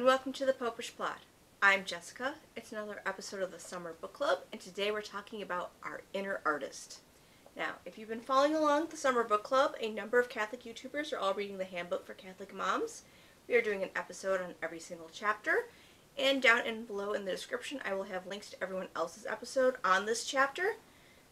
and welcome to the Popish Plot. I'm Jessica. It's another episode of the Summer Book Club, and today we're talking about our inner artist. Now, if you've been following along the Summer Book Club, a number of Catholic YouTubers are all reading the Handbook for Catholic Moms. We are doing an episode on every single chapter, and down and below in the description I will have links to everyone else's episode on this chapter.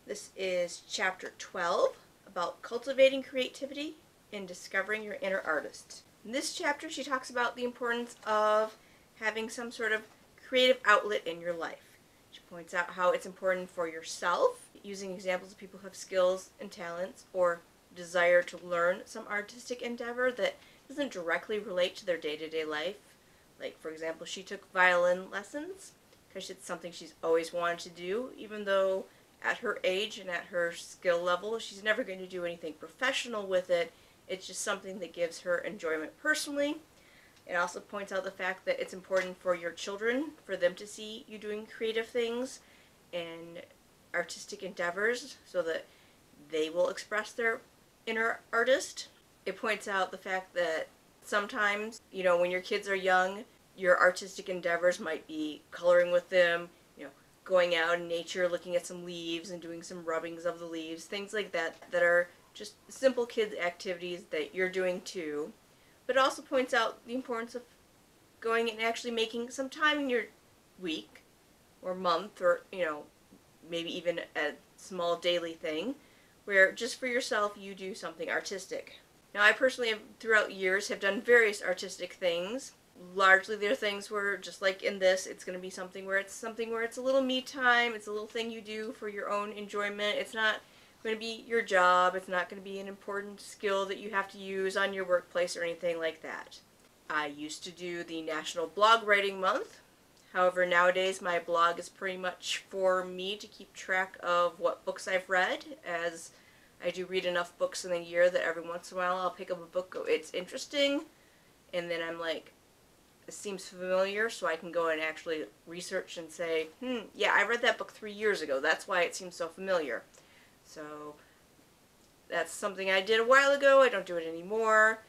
This is chapter 12, about cultivating creativity and discovering your inner artist. In this chapter, she talks about the importance of having some sort of creative outlet in your life. She points out how it's important for yourself, using examples of people who have skills and talents or desire to learn some artistic endeavor that doesn't directly relate to their day-to-day life. Like, for example, she took violin lessons because it's something she's always wanted to do, even though at her age and at her skill level, she's never going to do anything professional with it. It's just something that gives her enjoyment personally. It also points out the fact that it's important for your children, for them to see you doing creative things and artistic endeavors so that they will express their inner artist. It points out the fact that sometimes, when your kids are young, your artistic endeavors might be coloring with them, going out in nature, looking at some leaves and doing some rubbings of the leaves, things like that, that are just simple kids activities that you're doing too. But it also points out the importance of going and actually making some time in your week or month or, maybe even a small daily thing where just for yourself you do something artistic. Now, I personally have, throughout years, have done various artistic things. Largely they're things where, just like in this, it's going to be something where it's a little me time, it's a little thing you do for your own enjoyment. It's not going to be your job, it's not going to be an important skill that you have to use on your workplace or anything like that. I used to do the National Blog Writing Month. However, nowadays my blog is pretty much for me to keep track of what books I've read, as I do read enough books in a year that every once in a while I'll pick up a book, go, it's interesting, and then I'm like, it seems familiar, so I can go and actually research and say, yeah, I read that book 3 years ago, that's why it seems so familiar. So that's something I did a while ago. I don't do it anymore.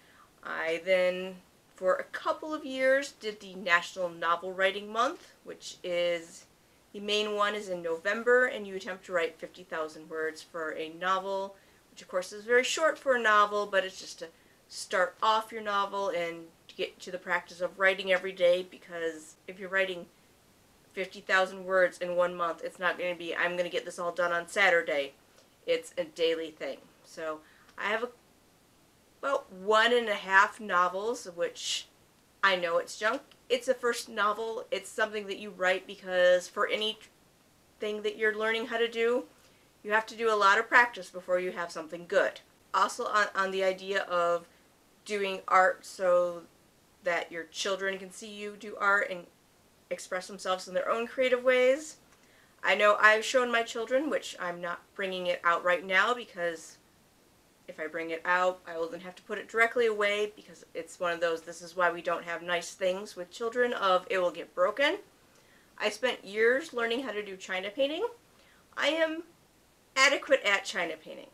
I then, for a couple of years, did the National Novel Writing Month, which is, the main one is in November, and you attempt to write 50,000 words for a novel, which of course is very short for a novel, but it's just to start off your novel and to get to the practice of writing every day, because if you're writing 50,000 words in 1 month, it's not going to be, I'm going to get this all done on Saturday. It's a daily thing. So I have about 1.5 novels, which I know it's junk. It's a first novel. It's something that you write because for anything that you're learning how to do, you have to do a lot of practice before you have something good. Also on the idea of doing art so that your children can see you do art and express themselves in their own creative ways. I know I've shown my children, which I'm not bringing it out right now because if I bring it out, I will then have to put it directly away because it's one of those, this is why we don't have nice things with children, of it will get broken. I spent years learning how to do China painting. I am adequate at China painting.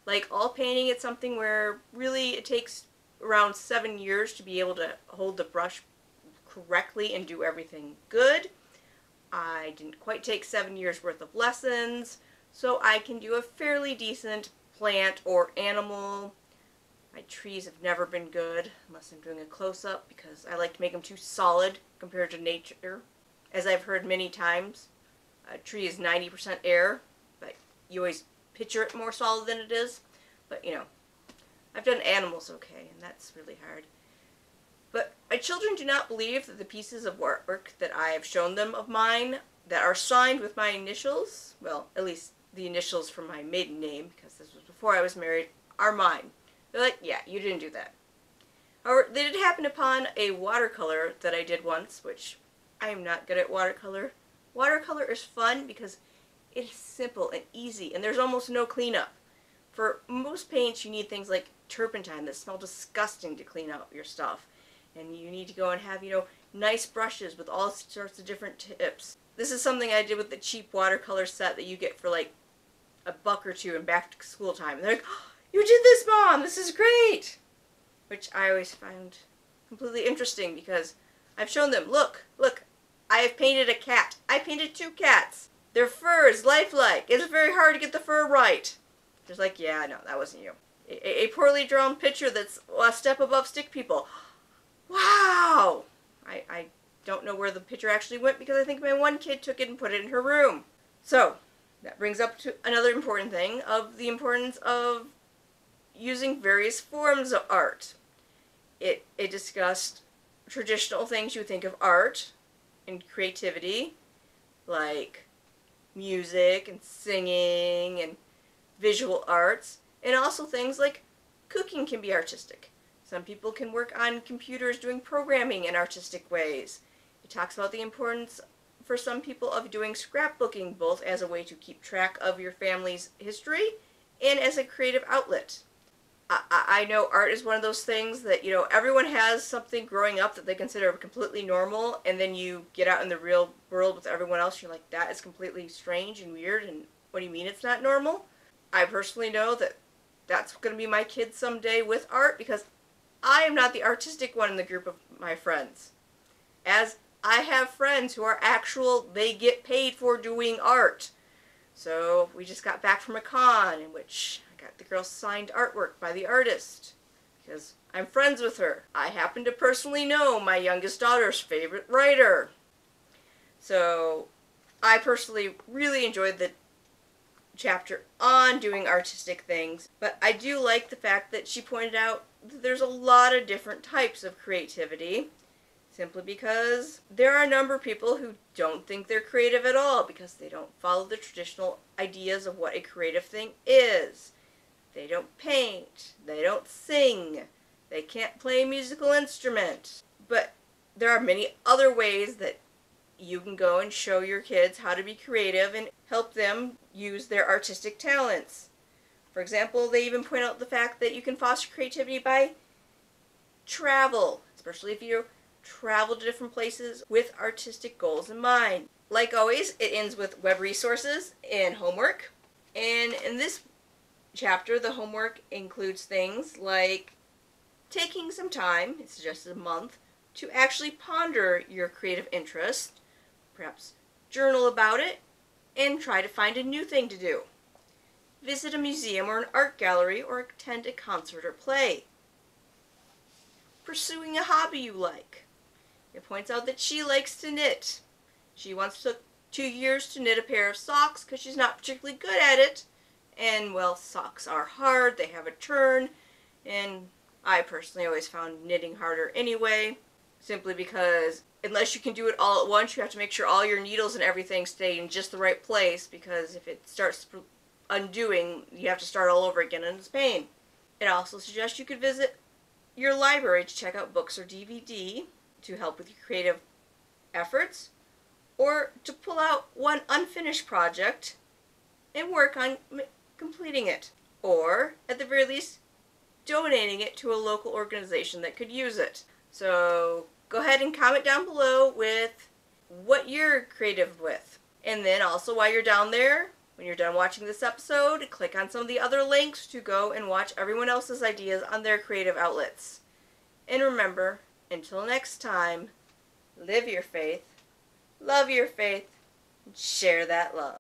Like all painting, it's something where really it takes around 7 years to be able to hold the brush correctly and do everything good. I didn't quite take 7 years worth of lessons, so I can do a fairly decent plant or animal. My trees have never been good, unless I'm doing a close-up, because I like to make them too solid compared to nature. As I've heard many times, a tree is 90% air, but you always picture it more solid than it is. But, I've done animals okay, and that's really hard. But my children do not believe that the pieces of artwork that I have shown them of mine that are signed with my initials, well, at least the initials from my maiden name, because this was before I was married, are mine. They're like, yeah, you didn't do that. However, they did happen upon a watercolor that I did once, which I am not good at watercolor. Watercolor is fun because it's simple and easy, and there's almost no cleanup. For most paints, you need things like turpentine that smell disgusting to clean out your stuff. And you need to go and have, nice brushes with all sorts of different tips. This is something I did with the cheap watercolor set that you get for like $1 or $2 in back to school time. And they're like, oh, you did this, Mom! This is great! Which I always found completely interesting because I've shown them, look, I have painted a cat. I painted 2 cats. Their fur is lifelike. It's very hard to get the fur right. Just like, yeah, no, that wasn't you. A poorly drawn picture that's a step above stick people. Wow! I don't know where the picture actually went because I think my one kid took it and put it in her room. So, that brings up to another important thing of the importance of using various forms of art. It discussed traditional things you think of art and creativity, like music and singing and visual arts, and also things like cooking can be artistic. Some people can work on computers doing programming in artistic ways. It talks about the importance for some people of doing scrapbooking, both as a way to keep track of your family's history and as a creative outlet. I know art is one of those things that, you know, everyone has something growing up that they consider completely normal, and then you get out in the real world with everyone else, you're like, that is completely strange and weird, and what do you mean it's not normal? I personally know that that's going to be my kid someday with art, because I am not the artistic one in the group of my friends. As I have friends who are they get paid for doing art. So we just got back from a con in which I got the girl signed artwork by the artist because I'm friends with her. I happen to personally know my youngest daughter's favorite writer. So I personally really enjoyed the chapter on doing artistic things, but I do like the fact that she pointed out that there's a lot of different types of creativity, simply because there are a number of people who don't think they're creative at all because they don't follow the traditional ideas of what a creative thing is. They don't paint, they don't sing, they can't play a musical instrument. But there are many other ways that you can go and show your kids how to be creative and help them use their artistic talents. For example, they even point out the fact that you can foster creativity by travel, especially if you travel to different places with artistic goals in mind. Like always, it ends with web resources and homework. And in this chapter, the homework includes things like taking some time, it's suggested a month, to actually ponder your creative interest, perhaps journal about it, and try to find a new thing to do. Visit a museum or an art gallery or attend a concert or play. Pursuing a hobby you like. It points out that she likes to knit. She once took 2 years to knit a pair of socks because she's not particularly good at it. And, well, socks are hard, they have a turn, and I personally always found knitting harder anyway, simply because unless you can do it all at once, you have to make sure all your needles and everything stay in just the right place, because if it starts undoing, you have to start all over again and it's pain. It also suggests you could visit your library to check out books or DVD to help with your creative efforts, or to pull out one unfinished project and work on completing it, or at the very least donating it to a local organization that could use it. So go ahead and comment down below with what you're creative with. And then also while you're down there, when you're done watching this episode, click on some of the other links to go and watch everyone else's ideas on their creative outlets. And remember, until next time, live your faith, love your faith, and share that love.